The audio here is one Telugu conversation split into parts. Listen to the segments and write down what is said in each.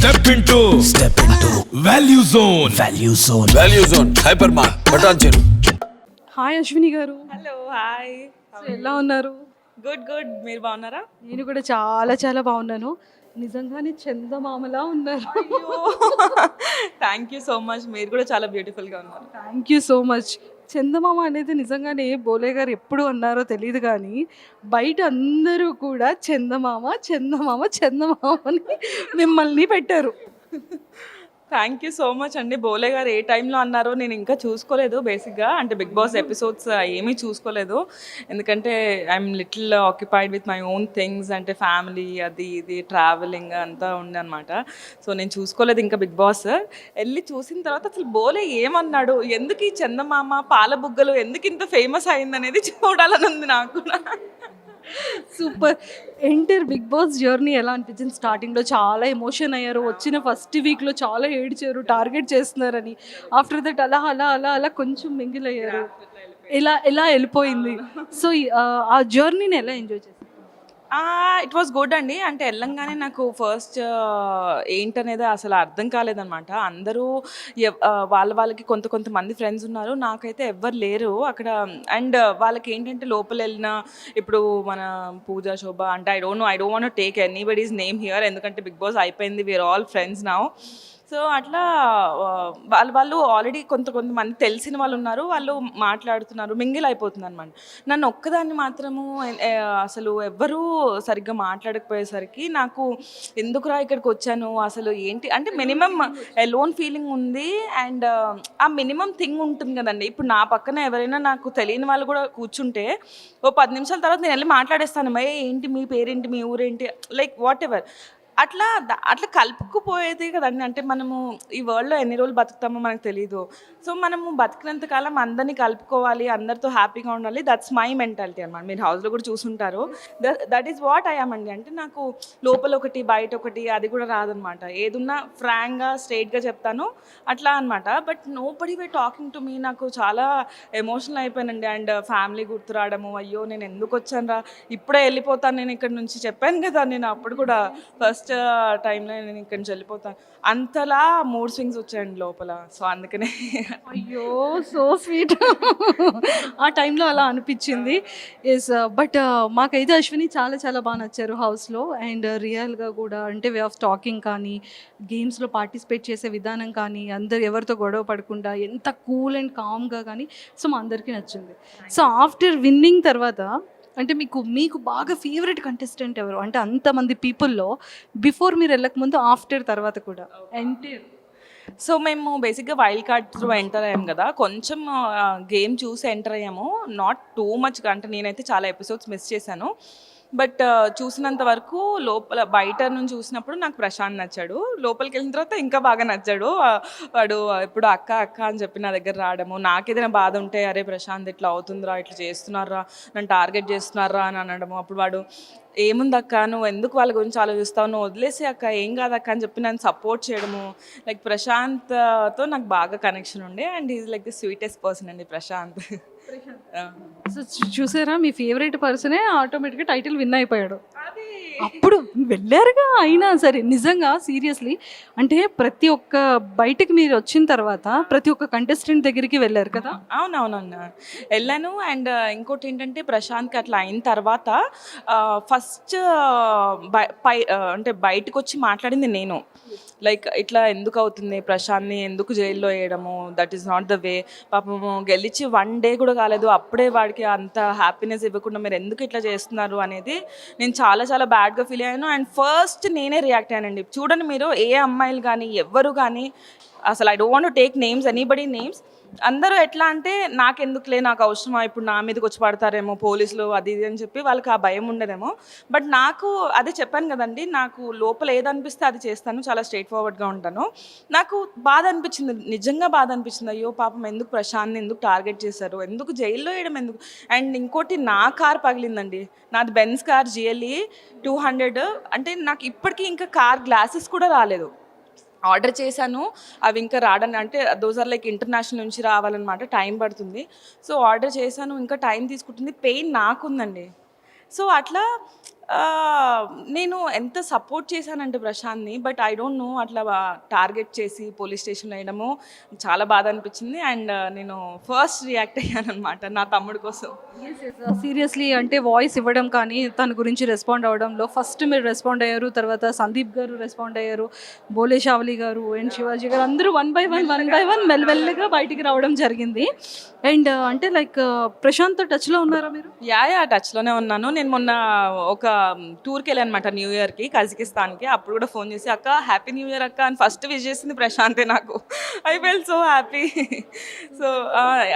Step into Value Zone. Value Zone Hypermart బటాన్ చెరు. హాయ్ అశ్విని గారు. హలో హాయ్ సో ఎలా ఉన్నారు? గుడ్ గుడ్ మీరు బాగున్నారా? నేను కూడా చాలా చాలా బాగున్నాను. నిజంగానే చందమామలా ఉన్నారు. థ్యాంక్ యూ సో మచ్, మీరు కూడా చాలా బ్యూటిఫుల్గా ఉన్నారు. Thank you so much. చందమామ అనేది నిజంగానే బోలే గారు ఎప్పుడు అన్నారో తెలియదు కానీ బయట అందరూ కూడా చందమామ చందమామ చందమామ అని మిమ్మల్ని పెట్టారు. థ్యాంక్ యూ సో మచ్ అండి. బోలే గారు ఏ టైంలో అన్నారో నేను ఇంకా చూసుకోలేదు బేసిక్గా, అంటే బిగ్ బాస్ ఎపిసోడ్స్ ఏమీ చూసుకోలేదు, ఎందుకంటే I'm little occupied with my own things, అంటే ఫ్యామిలీ అది ఇది ట్రావెలింగ్ అంతా ఉంది అనమాట. సో నేను చూసుకోలేదు ఇంకా బిగ్ బాస్. వెళ్ళి చూసిన తర్వాత అసలు బోలే ఏమన్నాడు, ఎందుకు ఈ చందమామ పాల బుగ్గలు ఎందుకు ఇంత ఫేమస్ అయిందనేది చూడాలని ఉంది నాకు కూడా. Super. Entire Bigg Boss journey ఎలా అనిపించింది? స్టార్టింగ్లో చాలా ఎమోషన్ అయ్యారు, వచ్చిన ఫస్ట్ వీక్లో చాలా ఏడ్చారు, టార్గెట్ చేస్తున్నారని. ఆఫ్టర్ దట్ అలా అలా అలా అలా కొంచెం మింగిల్ అయ్యారు, ఎలా ఎలా వెళ్ళిపోయింది. సో ఆ జర్నీని ఎలా ఎంజాయ్ చేశారు? ఇట్ వాస్ గుడ్ అండి. అంటే వెళ్ళంగానే నాకు ఫస్ట్ ఏంటనేది అసలు అర్థం కాలేదనమాట. అందరూ వాళ్ళకి కొంతమంది ఫ్రెండ్స్ ఉన్నారు, నాకైతే ఎవ్వరు లేరు అక్కడ. అండ్ వాళ్ళకి ఏంటంటే లోపల వెళ్ళిన ఇప్పుడు మన పూజా శోభ అంటే I don't want take anybody's name here, ఎందుకంటే బిగ్ బాస్ అయిపోయింది, we are all friends now. So అట్లా వాళ్ళు ఆల్రెడీ కొంతమంది తెలిసిన వాళ్ళు ఉన్నారు, వాళ్ళు మాట్లాడుతున్నారు, మింగిల్ అయిపోతుంది అనమాట. నన్ను ఒక్కదాన్ని మాత్రము అసలు ఎవ్వరూ సరిగ్గా మాట్లాడకపోయేసరికి నాకు ఎందుకురా ఇక్కడికి వచ్చాను, అసలు ఏంటి అంటే మినిమం ఎలోన్ ఫీలింగ్ ఉంది. అండ్ ఆ మినిమం థింగ్ ఉంటుంది కదండి. ఇప్పుడు నా పక్కన ఎవరైనా నాకు తెలియని వాళ్ళు కూడా కూర్చుంటే ఓ 10 నిమిషాల తర్వాత నేను వెళ్ళి మాట్లాడేస్తాను, ఏంటి మీ పేరేంటి, మీ ఊరేంటి, లైక్ వాట్ ఎవర్. అట్లా కలుపుకుపోయేది కదండి. అంటే మనము ఈ వరల్డ్లో ఎన్ని రోజులు బతుకుతామో మనకు తెలీదు. సో మనము బతికినంతకాలం అందరినీ కలుపుకోవాలి, అందరితో హ్యాపీగా ఉండాలి. దట్స్ మై మెంటాలిటీ అనమాట. మీరు హౌస్లో కూడా చూసుంటారు. That is what I am అండి. అంటే నాకు లోపల ఒకటి బయట ఒకటి అది కూడా రాదనమాట. ఏదున్నా ఫ్రాంక్గా స్ట్రైట్గా చెప్తాను అట్లా అనమాట. But nobody way talking to me. నాకు చాలా ఎమోషనల్ అయిపోయానండి. అండ్ ఫ్యామిలీ గుర్తు రావడము, అయ్యో నేను ఎందుకు వచ్చాను రా, ఇప్పుడే వెళ్ళిపోతాను నేను ఇక్కడ నుంచి, చెప్పాను కదా నేను అప్పుడు కూడా ఫస్ట్ టైంలో నేను ఇక్కడి నుంచి వెళ్ళిపోతాను, అంతలా మూడ్ స్వింగ్స్ వచ్చాయండి లోపల. సో అందుకనే అయ్యో సో స్వీట్. ఆ టైంలో అలా అనిపించింది. ఎస్ బట్ మాకైతే అశ్విని చాలా చాలా బాగా నచ్చారు హౌస్లో. అండ్ రియల్గా కూడా అంటే వే ఆఫ్ టాకింగ్ కానీ, గేమ్స్లో పార్టిసిపేట్ చేసే విధానం కానీ, అందరు ఎవరితో గొడవ పడకుండా ఎంత కూల్ అండ్ కామ్గా కానీ, సో మా అందరికీ నచ్చింది. సో ఆఫ్టర్ విన్నింగ్ తర్వాత అంటే మీకు బాగా ఫేవరెట్ కంటెస్టెంట్ ఎవరు? అంటే అంతమంది పీపుల్లో బిఫోర్ మీరు వెళ్ళకముందు, ఆఫ్టర్ తర్వాత కూడా ఎంటైర్. సో మేము బేసిక్గా వైల్డ్ కార్డ్ త్రూ ఎంటర్ అయ్యాము కదా, కొంచెం గేమ్ చూసి ఎంటర్ అయ్యాము, నాట్ టూ మచ్. అంటే నేనైతే చాలా ఎపిసోడ్స్ మిస్ చేశాను. బట్ చూసినంత వరకు లోపల బయట నుంచి చూసినప్పుడు నాకు ప్రశాంత్ నచ్చాడు, లోపలికి వెళ్ళిన తర్వాత ఇంకా బాగా నచ్చాడు. వాడు ఇప్పుడు అక్క అక్క అని చెప్పి నా దగ్గర రావడము, నాకేదైనా బాధ ఉంటే అరే ప్రశాంత్ ఇట్లా అవుతుందిరా, ఇట్లా చేస్తున్నారా, నన్ను టార్గెట్ చేస్తున్నారా అని అనడము. అప్పుడు వాడు ఏముంది అక్క, నువ్వు ఎందుకు వాళ్ళ గురించి ఆలోచిస్తావు, నువ్వు వదిలేసి అక్క, ఏం కాదు అక్క అని చెప్పి నన్ను సపోర్ట్ చేయడము. లైక్ ప్రశాంత్తో నాకు బాగా కనెక్షన్ ఉండే. And is like the sweetest person అండి ప్రశాంత్. సో చూసారా, మీ ఫేవరెట్ పర్సనే ఆటోమేటిక్గా టైటిల్ విన్ అయిపోయాడు. అప్పుడు వెళ్ళారుగా అయినా సరే. నిజంగా సీరియస్లీ అంటే ప్రతి ఒక్క బయటకు మీరు వచ్చిన తర్వాత ప్రతి ఒక్క కంటెస్టెంట్ దగ్గరికి వెళ్ళారు కదా? అవునవునన్నా వెళ్ళాను. అండ్ ఇంకోటి ఏంటంటే ప్రశాంత్కి అట్లా అయిన తర్వాత ఫస్ట్ అంటే బయటకు వచ్చి మాట్లాడింది నేను. లైక్ ఇట్లా ఎందుకు అవుతుంది, ప్రశాంత్ని ఎందుకు జైల్లో వేయడము, that is not the way. పాపము గెలిచి 1 డే కూడా కాలేదు, అప్పుడే వాడికి అంత హ్యాపీనెస్ ఇవ్వకుండా మీరు ఎందుకు ఇట్లా చేస్తున్నారు అనేది నేను చాలా చాలా బ్యాడ్గా ఫీల్ అయ్యాను. అండ్ ఫస్ట్ నేనే రియాక్ట్ అయ్యానండి. చూడండి మీరు, ఏ అమ్మాయిలు కానీ ఎవ్వరు కానీ అసలు I don't want to take names, anybody names, అందరూ ఎట్లా అంటే నాకెందుకులే, నాకు అవసరమా, ఇప్పుడు నా మీదకి వచ్చి పడతారేమో పోలీసులు అది ఇది అని చెప్పి వాళ్ళకి ఆ భయం ఉండదేమో. బట్ నాకు అదే చెప్పాను కదండి, నాకు లోపల ఏదనిపిస్తే అది చేస్తాను, చాలా స్ట్రైట్ ఫార్వర్డ్గా ఉంటాను. నాకు బాధ అనిపించింది, నిజంగా బాధ అనిపించింది. అయ్యో పాపం ఎందుకు ప్రశాంత్ని ఎందుకు టార్గెట్ చేశారు, ఎందుకు జైల్లో వేయడం ఎందుకు. అండ్ ఇంకోటి నా కార్ పగిలిందండి, నాది బెన్స్ కార్ GLE 200. అంటే నాకు ఇప్పటికీ ఇంకా కార్ గ్లాసెస్ కూడా రాలేదు. ఆర్డర్ చేశాను, అవి ఇంకా రావడానికి, అంటే దోస్ ఆర్ లైక్ ఇంటర్నేషనల్ నుంచి రావాలన్నమాట, టైం పడుతుంది. సో ఆర్డర్ చేశాను, ఇంకా టైం తీసుకుంటుంది, పెయిన్ నాకుందండి. సో అట్లా నేను ఎంత సపోర్ట్ చేశానంటే ప్రశాంత్ని, బట్ ఐ డోంట్ నో అట్లా టార్గెట్ చేసి పోలీస్ స్టేషన్లో వేయడము చాలా బాధ అనిపించింది. అండ్ నేను ఫస్ట్ రియాక్ట్ అయ్యానమాట నా తమ్ముడు కోసం. సీరియస్లీ అంటే వాయిస్ ఇవ్వడం కానీ తన గురించి రెస్పాండ్ అవ్వడంలో ఫస్ట్ మీరు రెస్పాండ్ అయ్యారు, తర్వాత సందీప్ గారు రెస్పాండ్ అయ్యారు, బోలే షావలి గారు అండ్ శివాజీ గారు అందరూ వన్ బై వన్ మెల్లమెల్లగా బయటికి రావడం జరిగింది. అండ్ అంటే లైక్ ప్రశాంత్తో టచ్లో ఉన్నారా మీరు? యా టచ్లోనే ఉన్నాను. నేను మొన్న ఒక టూర్కి వెళ్ళాను అనమాట, న్యూ ఇయర్కి కజకిస్తాన్కి. అప్పుడు కూడా ఫోన్ చేసి అక్క హ్యాపీ న్యూ ఇయర్ అక్క అని ఫస్ట్ విష్ చేసింది ప్రశాంతే నాకు. I felt so happy. So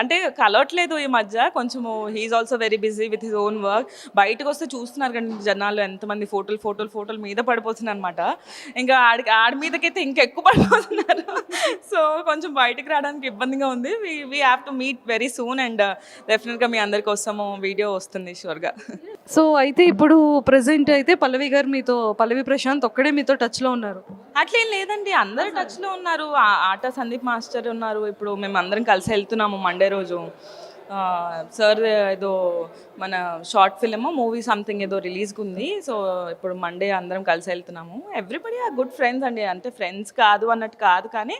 అంటే కలవట్లేదు ఈ మధ్య కొంచెము. He's also very busy with his own work. బయటకు వస్తే చూస్తున్నారు కానీ జనాలు ఎంతమంది ఫోటోలు మీద పడిపోతున్నారు అనమాట. ఇంకా ఆడి మీదకైతే ఇంకెక్కువ పడిపోతున్నారు. సో కొంచెం బయటకు రావడానికి ఇబ్బందిగా ఉంది. We have to meet very soon and డెఫినెట్గా మీ అందరి కోసము వీడియో వస్తుంది షూర్గా. సో అయితే ఇప్పుడు ప్రెసెంట్ అయితే పల్లవి ప్రశాంత్ ఒక్కడే మీతో టచ్లో ఉన్నారు? అట్లేం లేదండి, అందరు టచ్లో ఉన్నారు. ఆట సందీప్ మాస్టర్ ఉన్నారు. ఇప్పుడు మేము అందరం కలిసి వెళ్తున్నాము మండే రోజు. సార్ ఏదో మన షార్ట్ ఫిల్మ్ మూవీ సంథింగ్ ఏదో రిలీజ్కి ఉంది. సో ఇప్పుడు మండే అందరం కలిసి వెళ్తున్నాము. ఎవ్రీబడి ఆర్ గుడ్ ఫ్రెండ్స్ అండి. అంటే ఫ్రెండ్స్ కాదు అన్నట్టు కాదు, కానీ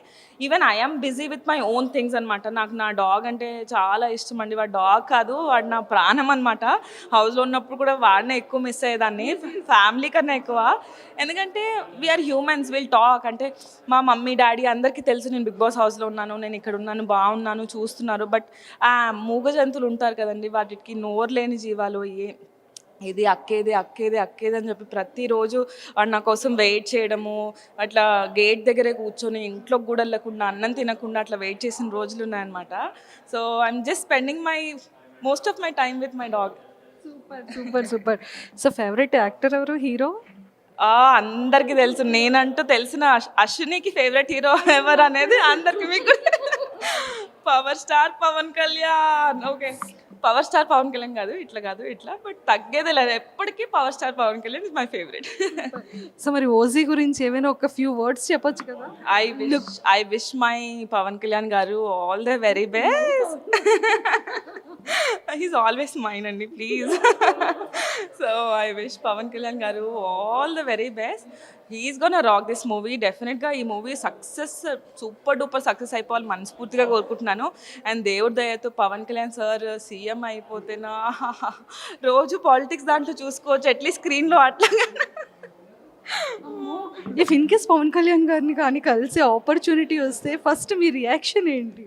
even I'm busy with my own things అనమాట. నాకు నా డాగ్ అంటే చాలా ఇష్టం అండి. వాడు డాగ్ కాదు, వాడు నా ప్రాణం అనమాట. హౌస్లో ఉన్నప్పుడు కూడా వాడినే ఎక్కువ మిస్ అయ్యేదాన్ని, ఫ్యామిలీ కన్నా ఎక్కువ. ఎందుకంటే వీఆర్ హ్యూమన్స్, విల్ టాక్. అంటే మా మమ్మీ డాడీ అందరికీ తెలుసు నేను బిగ్ బాస్ హౌస్లో ఉన్నాను, నేను ఇక్కడ ఉన్నాను, బాగున్నాను, చూస్తున్నారు. బట్ ఆ మూగ జంతువులు ఉంటారు కదండి, వాటికి నోరు లేని జీవాలు, ఇది అక్కేది అని చెప్పి ప్రతిరోజు వాడు నా కోసం వెయిట్ చేయడము, అట్లా గేట్ దగ్గరే కూర్చొని ఇంట్లోకి కూడా వెళ్ళకుండా అన్నం తినకుండా అట్లా వెయిట్ చేసిన రోజులు ఉన్నాయన్నమాట. So I'm just spending most of my time with my dog. Super. So favourite actor ఎవరు, హీరో? అందరికీ తెలుసు. నేనంటూ తెలిసిన అశ్వినికి ఫేవరెట్ హీరో ఎవరు అనేది అందరికి మీకు power star Pawan Kalyan. Okay, power star Pawan Kalyan కాదు, ఇట్లా బట్ తగ్గేది లేదు. ఎప్పటికీ power star Pawan Kalyan is my favourite. So మరి ఓజీ గురించి ఏమైనా ఒక ఫ్యూ వర్డ్స్ చెప్పొచ్చు కదా? I wish my Pawan Kalyan గారు all the very best. He's always mine అండి, please. So I wish Pawan Kalyan గారు all the very best. He's gonna rock this movie. డెఫినెట్గా ఈ movie success, super duper success అయిపోవాలి మనస్ఫూర్తిగా కోరుకుంటున్నాను. అండ్ దేవుడి దయతో పవన్ కళ్యాణ్ సార్ సీఎం అయిపోతేనా రోజు పాలిటిక్స్ దాంట్లో చూసుకోవచ్చు, అట్లీస్ట్ స్క్రీన్లో అట్లా. If in case Pawan Kalyan గారిని కానీ కలిసే ఆపర్చునిటీ వస్తే ఫస్ట్ మీ రియాక్షన్ ఏంటి?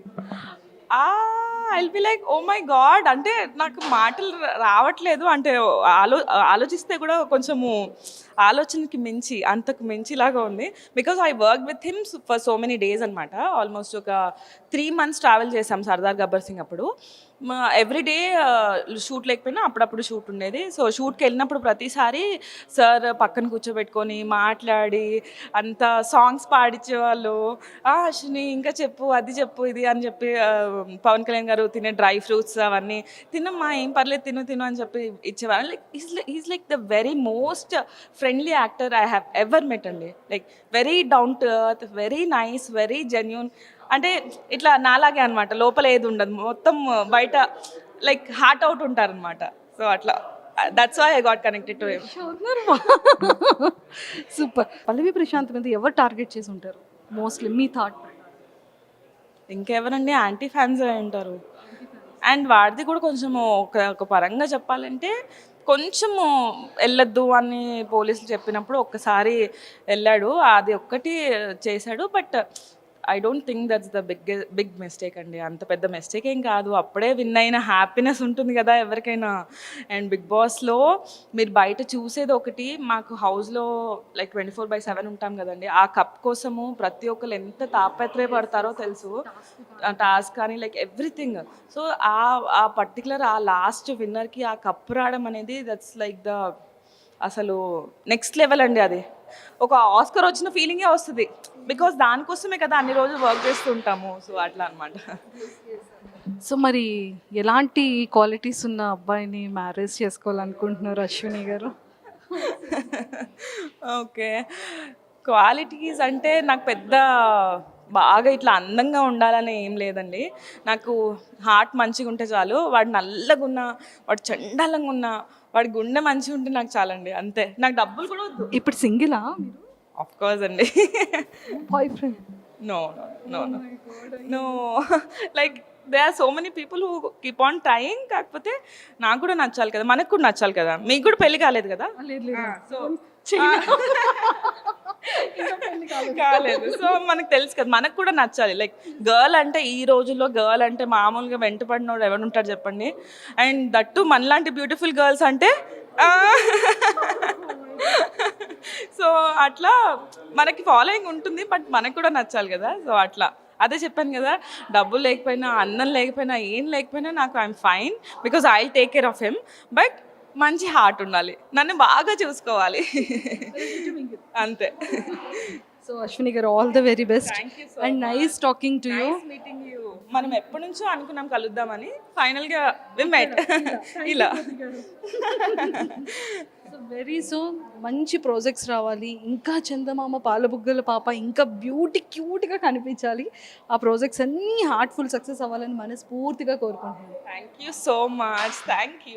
I'll be like oh my god. అంటే నాకు మాటలు రావట్లేదు. అంటే ఆలోచిస్తే కూడా కొంచెము ఆలోచనకి మించి, అంతకు మించి లాగా ఉంది. Because I work with him for so many days అనమాట. ఆల్మోస్ట్ ఒక 3 months ట్రావెల్ చేసాం సర్దార్ గబ్బర్ సింగ్ అప్పుడు. ఎవ్రీడే షూట్ లేకపోయినా అప్పుడప్పుడు షూట్ ఉండేది. సో షూట్కి వెళ్ళినప్పుడు ప్రతిసారి సార్ పక్కన కూర్చోబెట్టుకొని మాట్లాడి అంత సాంగ్స్ పాడించేవాళ్ళు. అశ్విని ఇంకా చెప్పు, అది చెప్పు, ఇది అని చెప్పి పవన్ కళ్యాణ్ గారు తినే డ్రై ఫ్రూట్స్ అవన్నీ తినమ్మా, ఏం పర్లేదు, తిను అని చెప్పి ఇచ్చేవాళ్ళు. Like is like the very most friendly actor I have ever met అండి. Like very down to earth, very nice, very genuine. అంటే ఇట్లా నాలాగే అనమాట, లోపల ఏది ఉండదు, మొత్తం బయట లైక్ హార్ట్ అవుట్ ఉంటారనమాట. సో అట్లా that's why I got connected to him. Super. Pallavi Prashanth మీద ఎవరు టార్గెట్ చేసి ఉంటారు మోస్ట్లీ మీ థాట్? ఇంకెవరండి, యాంటీ ఫ్యాన్స్ ఉంటారు. అండ్ వాడిది కూడా కొంచెము ఒక పరంగా చెప్పాలంటే కొంచెము వెళ్ళొద్దు అని పోలీసులు చెప్పినప్పుడు ఒక్కసారి వెళ్ళాడు, అది ఒక్కటి చేశాడు. But I don't think that's the big mistake అండి. అంత పెద్ద మిస్టేక్ ఏం కాదు. అప్పుడే విన్ అయిన హ్యాపీనెస్ ఉంటుంది కదా ఎవరికైనా. అండ్ బిగ్ బాస్లో మీరు బయట చూసేది ఒకటి, మాకు హౌస్లో లైక్ 24/7 ఉంటాం కదండి. ఆ కప్ కోసము ప్రతి ఒక్కరు ఎంత తాపత్రయపడతారో తెలుసు. టాస్క్ కానీ లైక్ ఎవ్రీథింగ్. సో ఆ పర్టికులర్ ఆ లాస్ట్ విన్నర్కి ఆ కప్ రావడం అనేది దట్స్ లైక్ ద అసలు నెక్స్ట్ లెవెల్ అండి. అది ఒక ఆస్కర్ వచ్చిన ఫీలింగే వస్తుంది. బికాస్ దానికోసమే కదా అన్ని రోజులు వర్క్ చేస్తూ ఉంటాము. సో అట్లా అనమాట. సో మరి ఎలాంటి క్వాలిటీస్ ఉన్న అబ్బాయిని మ్యారేజ్ చేసుకోవాలనుకుంటున్నారు అశ్విని గారు? ఓకే, క్వాలిటీస్ అంటే నాకు పెద్ద బాగా ఇట్లా అందంగా ఉండాలని ఏం లేదండి. నాకు హార్ట్ మంచిగా ఉంటే చాలు. వాడు నల్లగా ఉన్నా, వాడు చండాలంగా ఉన్నా, వాడి గుండె మంచిగా ఉంటే నాకు చాలండి, అంతే. నాకు డబ్బులు కూడా వద్దు. ఇప్పుడు సింగిలా మీరు? ఆఫ్ కోర్స్ అండి. Boyfriend? No no no no like they are so many people who keep on trying. కాకపోతే నాకు కూడా నచ్చాలి కదా, మనకు కూడా నచ్చాలి కదా. మీకు కూడా పెళ్లి కాలేదు కదా? సో కాలేదు. సో మనకు తెలుసు కదా, మనకు కూడా నచ్చాలి. లైక్ గర్ల్ అంటే, ఈ రోజుల్లో గర్ల్ అంటే మామూలుగా వెంటపడినోడు ఎవరు ఉంటారు చెప్పండి? అండ్ దట్టు మనలాంటి బ్యూటిఫుల్ గర్ల్స్ అంటే సో అట్లా మనకి ఫాలోయింగ్ ఉంటుంది, బట్ మనకు కూడా నచ్చాలి కదా. సో అట్లా అదే చెప్పాను కదా, డబ్బులు లేకపోయినా, అన్నం లేకపోయినా, ఏం లేకపోయినా నాకు I'm fine, because I will take care of him. But మంచి హార్ట్ ఉండాలి, నన్ను బాగా చూసుకోవాలి, అంతే. సో అశ్విని గారు, all the very best and nice talking to you. Meeting you. మనం ఎప్పటి నుంచో అనుకున్నాం కలుద్దామని, ఫైనల్గా వి మెట్ ఇలా. సో వెరీ సూన్ మంచి ప్రాజెక్ట్స్ రావాలి, ఇంకా చందమామ పాలబుగ్గల పాప ఇంకా క్యూట్గా కనిపించాలి. ఆ ప్రాజెక్ట్స్ అన్నీ హార్ట్ఫుల్ సక్సెస్ అవ్వాలని మనస్ఫూర్తిగా కోరుకుంటున్నాను. Thank you so much. Thank you.